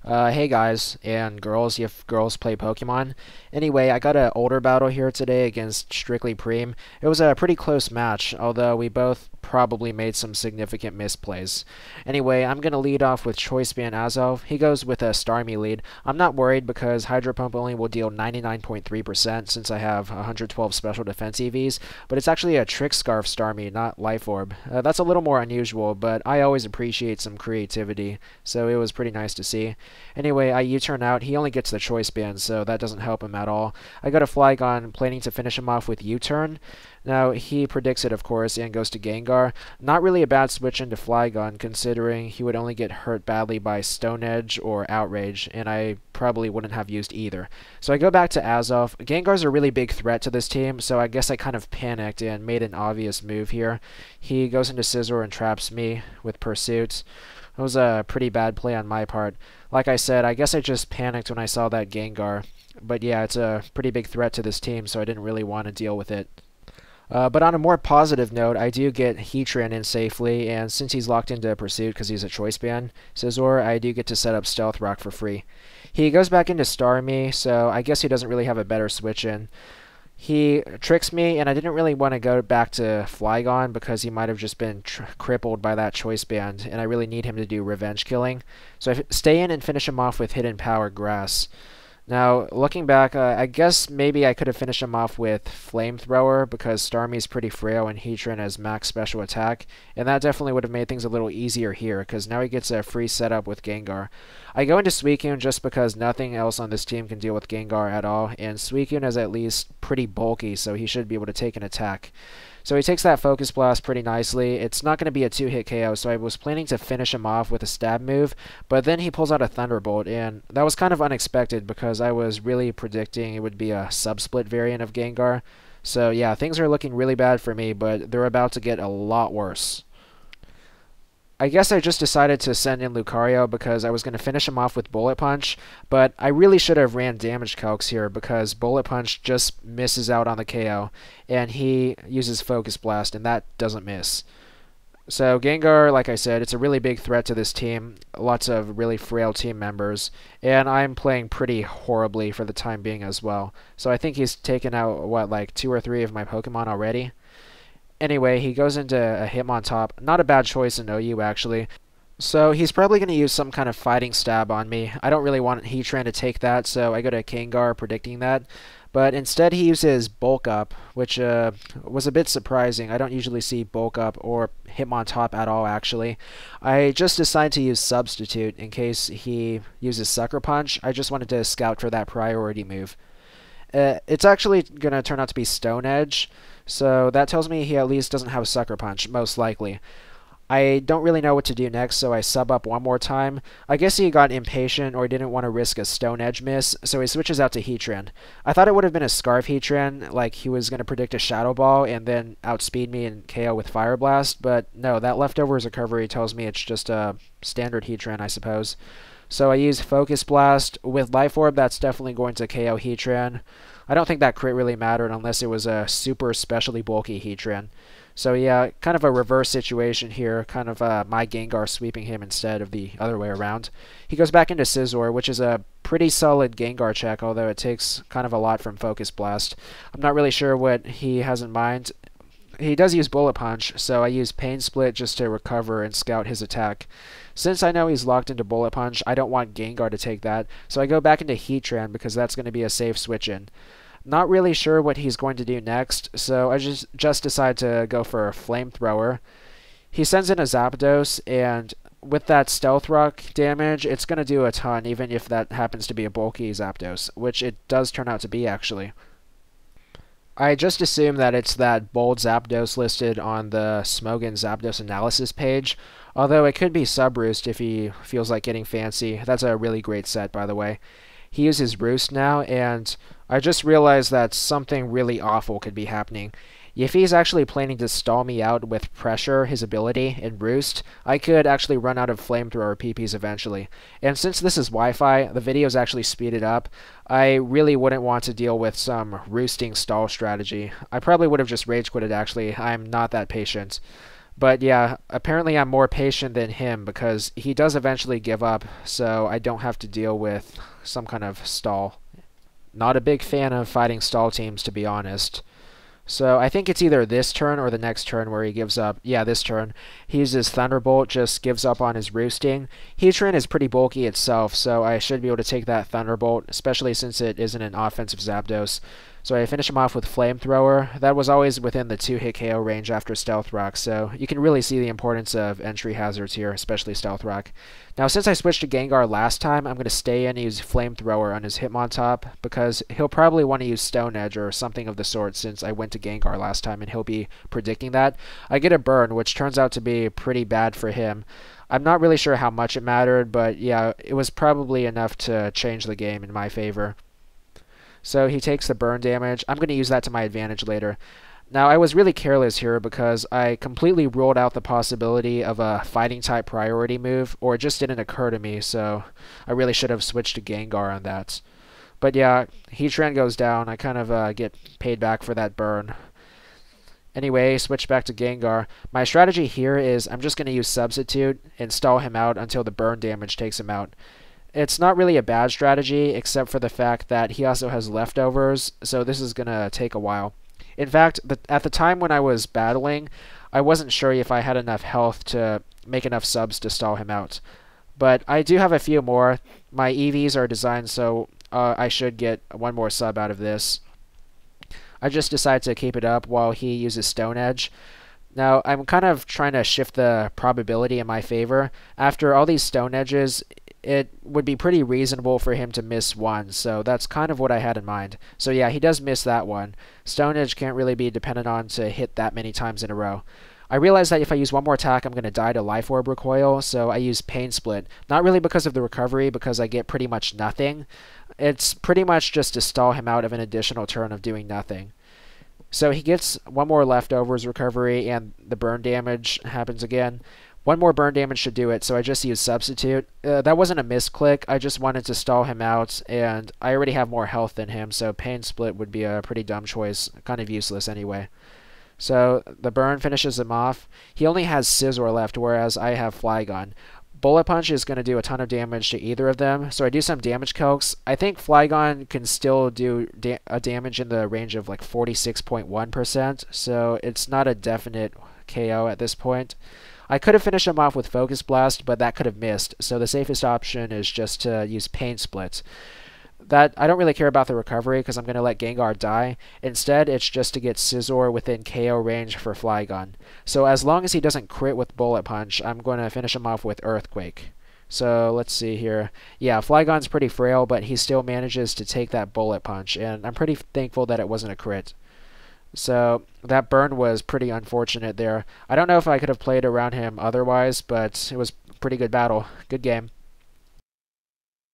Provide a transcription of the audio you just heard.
Hey guys and girls, if girls play Pokemon. Anyway, I got an older battle here today against Strictly Preme. It was a pretty close match, although we both probably made some significant misplays. Anyway, I'm going to lead off with Choice Band Azov. He goes with a Starmie lead. I'm not worried because Hydro Pump only will deal 99.3% since I have 112 special defense EVs, but it's actually a Trick Scarf Starmie, not Life Orb. That's a little more unusual, but I always appreciate some creativity, so it was pretty nice to see. Anyway, I U-turn out. He only gets the Choice Band, so that doesn't help him at all. I go to Flygon, planning to finish him off with U-turn. Now, he predicts it, of course, and goes to Gengar. Not really a bad switch into Flygon, considering he would only get hurt badly by Stone Edge or Outrage, and I probably wouldn't have used either. So I go back to Azov. Gengar's a really big threat to this team, so I guess I kind of panicked and made an obvious move here. He goes into Scizor and traps me with Pursuit. It was a pretty bad play on my part. Like I said, I guess I just panicked when I saw that Gengar. But yeah, it's a pretty big threat to this team, so I didn't really want to deal with it. But on a more positive note, I do get Heatran in safely, and since he's locked into Pursuit because he's a Choice Band Scizor, I do get to set up Stealth Rock for free. He goes back into Starmie, so I guess he doesn't really have a better switch in. He tricks me, and I didn't really want to go back to Flygon because he might have just been crippled by that Choice Band, and I really need him to do revenge killing. So I stay in and finish him off with Hidden Power Grass. Now, looking back, I guess maybe I could have finished him off with Flamethrower because Starmie's pretty frail and Heatran has max special attack, and that definitely would have made things a little easier here because now he gets a free setup with Gengar. I go into Suicune just because nothing else on this team can deal with Gengar at all, and Suicune is at least pretty bulky, so he should be able to take an attack. So he takes that Focus Blast pretty nicely. It's not going to be a 2-hit KO, so I was planning to finish him off with a stab move, but then he pulls out a Thunderbolt, and that was kind of unexpected because I was really predicting it would be a sub-split variant of Gengar. So yeah, things are looking really bad for me, but they're about to get a lot worse. I guess I just decided to send in Lucario because I was going to finish him off with Bullet Punch, but I really should have ran damage calcs here because Bullet Punch just misses out on the KO, and he uses Focus Blast, and that doesn't miss. So Gengar, like I said, it's a really big threat to this team, lots of really frail team members, and I'm playing pretty horribly for the time being as well. So I think he's taken out, what, like 2 or 3 of my Pokemon already? Anyway, he goes into a Hitmontop. Not a bad choice in OU, actually. So he's probably going to use some kind of fighting stab on me. I don't really want Heatran to take that, so I go to Gengar predicting that. But instead he uses Bulk Up, which was a bit surprising. I don't usually see Bulk Up or Hitmontop at all, actually. I just decided to use Substitute in case he uses Sucker Punch. I just wanted to scout for that priority move. It's actually going to turn out to be Stone Edge, so that tells me he at least doesn't have Sucker Punch, most likely. I don't really know what to do next, so I sub up one more time. I guess he got impatient or didn't want to risk a Stone Edge miss, so he switches out to Heatran. I thought it would have been a Scarf Heatran, like he was going to predict a Shadow Ball and then outspeed me and KO with Fire Blast, but no, that leftovers recovery tells me it's just a standard Heatran, I suppose. So I use Focus Blast. With Life Orb, that's definitely going to KO Heatran. I don't think that crit really mattered unless it was a super specially bulky Heatran. So yeah, kind of a reverse situation here, kind of my Gengar sweeping him instead of the other way around. He goes back into Scizor, which is a pretty solid Gengar check, although it takes kind of a lot from Focus Blast. I'm not really sure what he has in mind. He does use Bullet Punch, so I use Pain Split just to recover and scout his attack. Since I know he's locked into Bullet Punch, I don't want Gengar to take that, so I go back into Heatran because that's going to be a safe switch in. Not really sure what he's going to do next, so I just decide to go for a Flamethrower. He sends in a Zapdos, and with that Stealth Rock damage, it's going to do a ton, even if that happens to be a bulky Zapdos, which it does turn out to be, actually. I just assume that it's that bold Zapdos listed on the Smogon Zapdos analysis page, although it could be Subroost if he feels like getting fancy. That's a really great set, by the way. He uses Roost now, and I just realized that something really awful could be happening. If he's actually planning to stall me out with Pressure, his ability, and Roost, I could actually run out of Flamethrower PPs eventually. And since this is Wi-Fi, the video is actually speeded up, I really wouldn't want to deal with some roosting stall strategy. I probably would have just rage quitted actually, I'm not that patient. But yeah, apparently I'm more patient than him because he does eventually give up, so I don't have to deal with some kind of stall. Not a big fan of fighting stall teams, to be honest. So I think it's either this turn or the next turn where he gives up. Yeah, this turn. He uses Thunderbolt, just gives up on his roosting. Heatran is pretty bulky itself, so I should be able to take that Thunderbolt, especially since it isn't an offensive Zapdos. So I finish him off with Flamethrower. That was always within the 2-hit KO range after Stealth Rock, so you can really see the importance of entry hazards here, especially Stealth Rock. Now, since I switched to Gengar last time, I'm going to stay and use Flamethrower on his Hitmontop, because he'll probably want to use Stone Edge or something of the sort since I went to Gengar last time, and he'll be predicting that. I get a Burn, which turns out to be pretty bad for him. I'm not really sure how much it mattered, but yeah, it was probably enough to change the game in my favor. So he takes the burn damage. I'm going to use that to my advantage later. Now, I was really careless here because I completely ruled out the possibility of a fighting type priority move, or it just didn't occur to me, so I really should have switched to Gengar on that. But yeah, Heatran goes down. I kind of get paid back for that burn. Anyway, switch back to Gengar. My strategy here is I'm just going to use Substitute and stall him out until the burn damage takes him out. It's not really a bad strategy, except for the fact that he also has leftovers, so this is going to take a while. In fact, at the time when I was battling, I wasn't sure if I had enough health to make enough subs to stall him out. But I do have a few more. My EVs are designed so I should get one more sub out of this. I just decided to keep it up while he uses Stone Edge. Now, I'm kind of trying to shift the probability in my favor. After all these Stone Edges, it would be pretty reasonable for him to miss one, so that's kind of what I had in mind. So yeah, he does miss that one. Stone Edge can't really be dependent on to hit that many times in a row. I realize that if I use one more attack, I'm going to die to Life Orb Recoil, so I use Pain Split. Not really because of the recovery, because I get pretty much nothing. It's pretty much just to stall him out of an additional turn of doing nothing. So he gets one more leftovers recovery, and the burn damage happens again. One more burn damage should do it, so I just use Substitute. That wasn't a misclick, I just wanted to stall him out, and I already have more health than him, so Pain Split would be a pretty dumb choice, kind of useless anyway. So the burn finishes him off. He only has Scizor left, whereas I have Flygon. Bullet Punch is going to do a ton of damage to either of them, so I do some damage calcs. I think Flygon can still do a damage in the range of like 46.1%, so it's not a definite KO at this point. I could have finished him off with Focus Blast, but that could have missed, so the safest option is just to use Pain Split. That I don't really care about the recovery because I'm going to let Gengar die. Instead, it's just to get Scizor within KO range for Flygon. So as long as he doesn't crit with Bullet Punch, I'm going to finish him off with Earthquake. So let's see here. Yeah, Flygon's pretty frail, but he still manages to take that Bullet Punch, and I'm pretty thankful that it wasn't a crit. So that burn was pretty unfortunate there. I don't know if I could have played around him otherwise, but it was a pretty good battle. Good game.